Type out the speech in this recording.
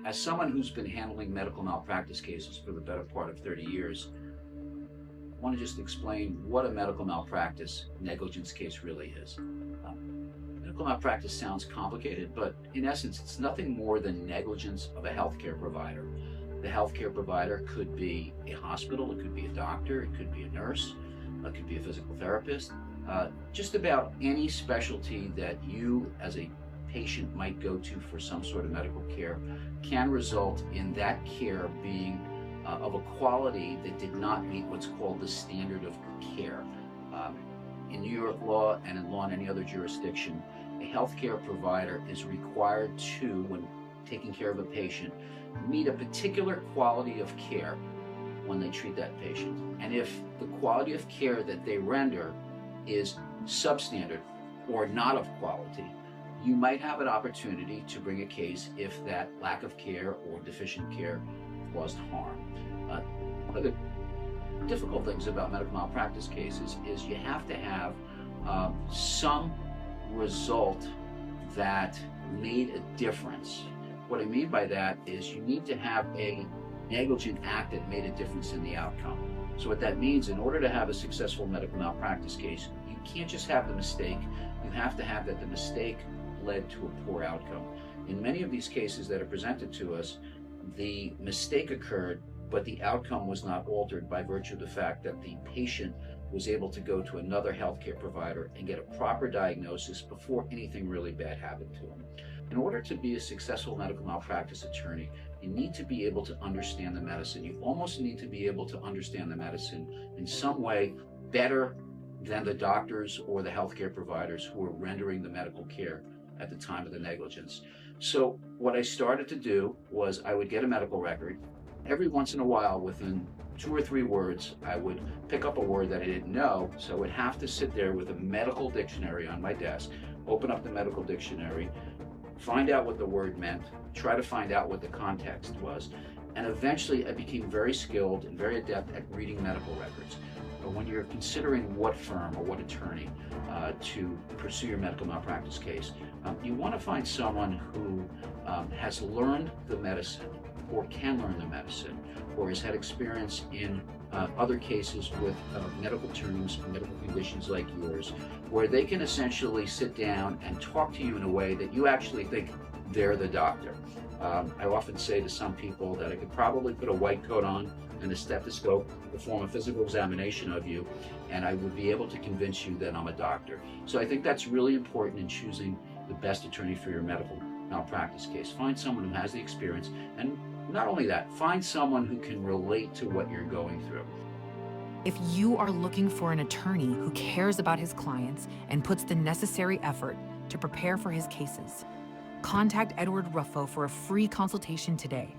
As someone who's been handling medical malpractice cases for the better part of 30 years, I want to just explain what a medical malpractice negligence case really is. Medical malpractice sounds complicated, but in essence, it's nothing more than negligence of a healthcare provider. The healthcare provider could be a hospital, it could be a doctor, it could be a nurse, it could be a physical therapist. Just about any specialty that you as a patient might go to for some sort of medical care can result in that care being of a quality that did not meet what's called the standard of care. In New York law and in law in any other jurisdiction, a healthcare provider is required to, when taking care of a patient, meet a particular quality of care when they treat that patient. And if the quality of care that they render is substandard or not of quality, you might have an opportunity to bring a case if that lack of care or deficient care caused harm. One of the difficult things about medical malpractice cases is you have to have some result that made a difference. What I mean by that is you need to have a negligent act that made a difference in the outcome. So what that means, in order to have a successful medical malpractice case, you can't just have the mistake, you have to have that the mistake led to a poor outcome. In many of these cases that are presented to us, the mistake occurred, but the outcome was not altered by virtue of the fact that the patient was able to go to another healthcare provider and get a proper diagnosis before anything really bad happened to him. In order to be a successful medical malpractice attorney, you need to be able to understand the medicine. You almost need to be able to understand the medicine in some way better than the doctors or the healthcare providers who are rendering the medical care at the time of the negligence. So what I started to do was I would get a medical record. Every once in a while, within 2 or 3 words, I would pick up a word that I didn't know, so I would have to sit there with a medical dictionary on my desk, open up the medical dictionary, find out what the word meant, try to find out what the context was, and eventually I became very skilled and very adept at reading medical records. When you're considering what firm or what attorney to pursue your medical malpractice case, you want to find someone who has learned the medicine or can learn the medicine or has had experience in other cases with medical terms, medical conditions like yours, where they can essentially sit down and talk to you in a way that you actually think they're the doctor. I often say to some people that I could probably put a white coat on and a stethoscope, perform a physical examination of you, and I would be able to convince you that I'm a doctor. So I think that's really important in choosing the best attorney for your medical malpractice case. Find someone who has the experience, and not only that, find someone who can relate to what you're going through. If you are looking for an attorney who cares about his clients and puts the necessary effort to prepare for his cases, contact Edward Ruffo for a free consultation today.